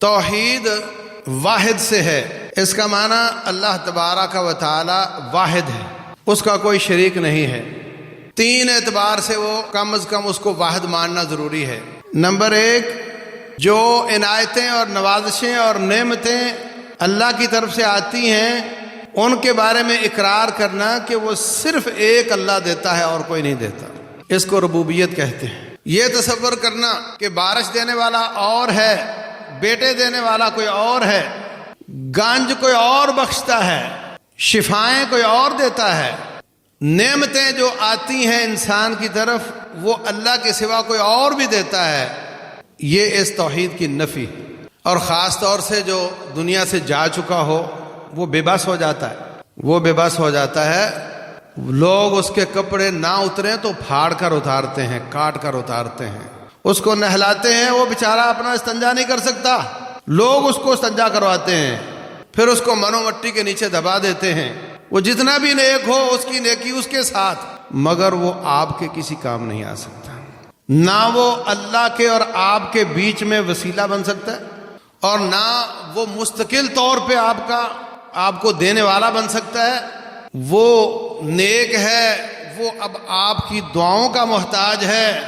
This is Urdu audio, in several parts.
توحید واحد سے ہے، اس کا معنی اللہ تبارک و تعالی واحد ہے، اس کا کوئی شریک نہیں ہے۔ تین اعتبار سے وہ کم از کم اس کو واحد ماننا ضروری ہے۔ نمبر ایک، جو عنایتیں اور نوازشیں اور نعمتیں اللہ کی طرف سے آتی ہیں ان کے بارے میں اقرار کرنا کہ وہ صرف ایک اللہ دیتا ہے اور کوئی نہیں دیتا، اس کو ربوبیت کہتے ہیں۔ یہ تصور کرنا کہ بارش دینے والا اور ہے، بیٹے دینے والا کوئی اور ہے، گنج کوئی اور بخشتا ہے، شفائیں کوئی اور دیتا ہے، نعمتیں جو آتی ہیں انسان کی طرف وہ اللہ کے سوا کوئی اور بھی دیتا ہے، یہ اس توحید کی نفی ہے۔ اور خاص طور سے جو دنیا سے جا چکا ہو وہ بے بس ہو جاتا ہے، وہ بے بس ہو جاتا ہے۔ لوگ اس کے کپڑے نہ اتریں تو پھاڑ کر اتارتے ہیں، کاٹ کر اتارتے ہیں، اس کو نہلاتے ہیں، وہ بیچارہ اپنا استنجا نہیں کر سکتا، لوگ اس کو استنجا کرواتے ہیں، پھر اس کو منو مٹی کے نیچے دبا دیتے ہیں۔ وہ جتنا بھی نیک ہو اس کی نیکی اس کے ساتھ، مگر وہ آپ کے کسی کام نہیں آ سکتا، نہ وہ اللہ کے اور آپ کے بیچ میں وسیلہ بن سکتا ہے، اور نہ وہ مستقل طور پہ آپ کو دینے والا بن سکتا ہے۔ وہ نیک ہے، وہ اب آپ کی دعاؤں کا محتاج ہے،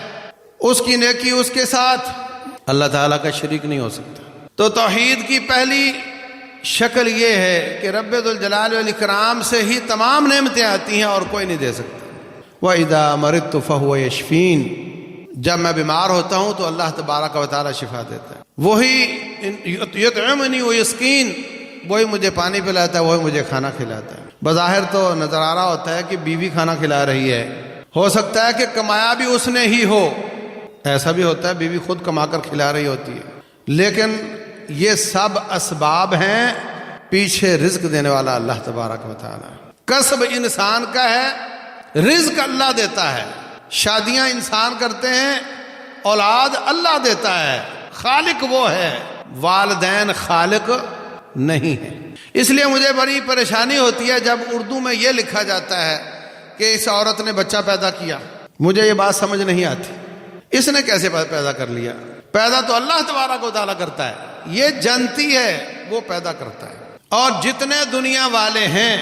اس کی نیکی اس کے ساتھ، اللہ تعالیٰ کا شریک نہیں ہو سکتا۔ تو توحید کی پہلی شکل یہ ہے کہ رب ذوالجلال والاکرام سے ہی تمام نعمتیں آتی ہیں اور کوئی نہیں دے سکتا۔ وَإِذَا مَرِضْتُ فَهُوَ يَشْفِينِ، جب میں بیمار ہوتا ہوں تو اللہ تبارک و تعالیٰ شفا دیتا ہے۔ وہی یطعمنی ویسقین، وہی مجھے پانی پلاتا ہے، وہی مجھے کھانا کھلاتا ہے۔ بظاہر تو نظر آ رہا ہوتا ہے کہ بیوی کھانا کھلا رہی ہے، ہو سکتا ہے کہ کمایا بھی اس نے ہی ہو، ایسا بھی ہوتا ہے بیوی خود کما کر کھلا رہی ہوتی ہے، لیکن یہ سب اسباب ہیں، پیچھے رزق دینے والا اللہ تبارک و تعالی۔ کسب انسان کا ہے، رزق اللہ دیتا ہے۔ شادیاں انسان کرتے ہیں، اولاد اللہ دیتا ہے، خالق وہ ہے، والدین خالق نہیں ہے۔ اس لیے مجھے بڑی پریشانی ہوتی ہے جب اردو میں یہ لکھا جاتا ہے کہ اس عورت نے بچہ پیدا کیا، مجھے یہ بات سمجھ نہیں آتی، اس نے کیسے پیدا کر لیا؟ پیدا تو اللہ تبارک و تعالیٰ کرتا ہے، یہ جنتی ہے وہ پیدا کرتا ہے۔ اور جتنے دنیا والے ہیں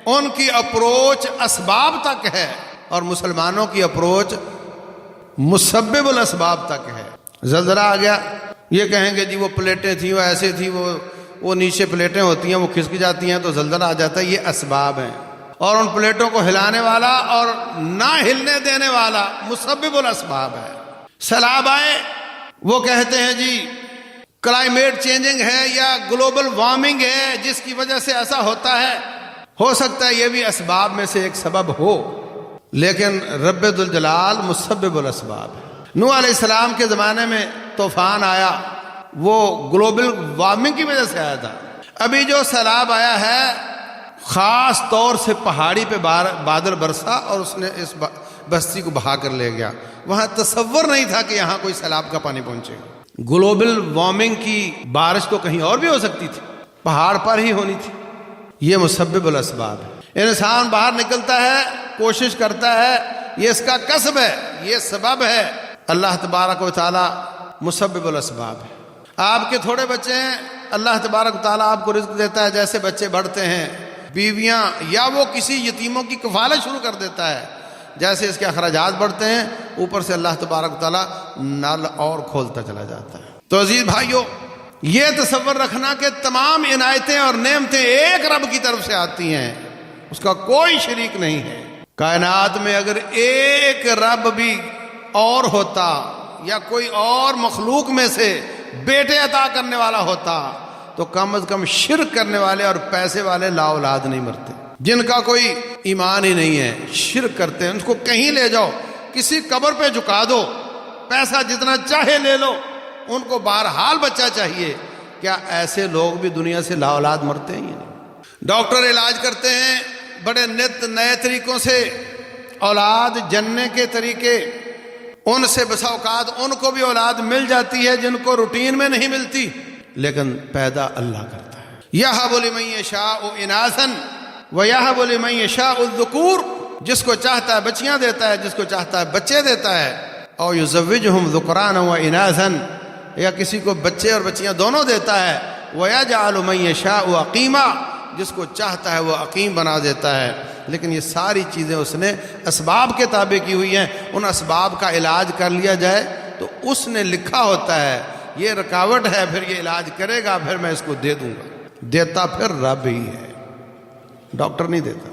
ان کی اپروچ اسباب تک ہے، اور مسلمانوں کی اپروچ مسبب الاسباب تک ہے۔ زلزلہ آ گیا، یہ کہیں گے جی وہ پلیٹیں تھیں، وہ ایسے تھی، وہ نیچے پلیٹیں ہوتی ہیں وہ کھسک جاتی ہیں تو زلزلہ آ جاتا ہے، یہ اسباب ہیں، اور ان پلیٹوں کو ہلانے والا اور نہ ہلنے دینے والا مسبب الاسباب ہے۔ سیلاب آئے، وہ کہتے ہیں جی کلائمیٹ چینجنگ ہے یا گلوبل وارمنگ ہے جس کی وجہ سے ایسا ہوتا ہے، ہو سکتا ہے یہ بھی اسباب میں سے ایک سبب ہو، لیکن رب ذوالجلال مسبب الاسباب ہے۔ نوح علیہ السلام کے زمانے میں طوفان آیا، وہ گلوبل وارمنگ کی وجہ سے آیا تھا۔ ابھی جو سیلاب آیا ہے خاص طور سے پہاڑی پہ بادل برسا اور اس نے اس بستی کو بہا کر لے گیا، وہاں تصور نہیں تھا کہ یہاں کوئی سیلاب کا پانی پہنچے گا۔ گلوبل وارمنگ کی بارش تو کہیں اور بھی ہو سکتی تھی، پہاڑ پر ہی ہونی تھی۔ یہ مسبب الاسباب ہے۔ انسان باہر نکلتا ہے، کوشش کرتا ہے، یہ اس کا کسب ہے، یہ سبب ہے۔ اللہ تبارک و تعالی مسبب الاسباب ہے۔ آپ کے تھوڑے بچے ہیں، اللہ تبارک و تعالی آپ کو رزق دیتا ہے، جیسے بچے بڑھتے ہیں، بیویاں یا وہ کسی یتیموں کی کفالت شروع کر دیتا ہے، جیسے اس کے اخراجات بڑھتے ہیں، اوپر سے اللہ تبارک و تعالی نل اور کھولتا چلا جاتا ہے۔ تو عزیز بھائیو، یہ تصور رکھنا کہ تمام عنایتیں اور نعمتیں ایک رب کی طرف سے آتی ہیں، اس کا کوئی شریک نہیں ہے۔ کائنات میں اگر ایک رب بھی اور ہوتا یا کوئی اور مخلوق میں سے بیٹے عطا کرنے والا ہوتا تو کم از کم شرک کرنے والے اور پیسے والے لا اولاد نہیں مرتے، جن کا کوئی ایمان ہی نہیں ہے، شرک کرتے ہیں، ان کو کہیں لے جاؤ، کسی قبر پہ جھکا دو، پیسہ جتنا چاہے لے لو، ان کو بہرحال بچہ چاہیے۔ کیا ایسے لوگ بھی دنیا سے لا اولاد مرتے ہیں؟ نہیں۔ ڈاکٹر علاج کرتے ہیں بڑے نئے طریقوں سے، اولاد جننے کے طریقے، ان سے بسا اوقات ان کو بھی اولاد مل جاتی ہے جن کو روٹین میں نہیں ملتی، لیکن پیدا اللہ کرتا ہے۔ یَہَبُ لِمَن یَشَاءُ اِنَاثًا وَیَہَبُ لِمَن یَشَاءُ الذُّکُورَ، جس کو چاہتا ہے بچیاں دیتا ہے، جس کو چاہتا ہے بچے دیتا ہے۔ اور یزوجہم ذکرانا و اناثا، یا کسی کو بچے اور بچیاں دونوں دیتا ہے. وَيَجْعَلُ مَن يَشَاءُ عَقِيمًا، جس کو چاہتا ہے وہ عقیم بنا دیتا ہے. لیکن یہ ساری چیزیں اس نے اسباب کے تابع کی ہوئی ہیں. ان اسباب کا علاج کر لیا جائے تو اس نے لکھا ہوتا ہے یہ رکاوٹ ہے، پھر یہ علاج کرے گا، پھر میں اس کو دے دوں گا. دیتا پھر رب ہی ہے، ڈاکٹر نہیں دیتا.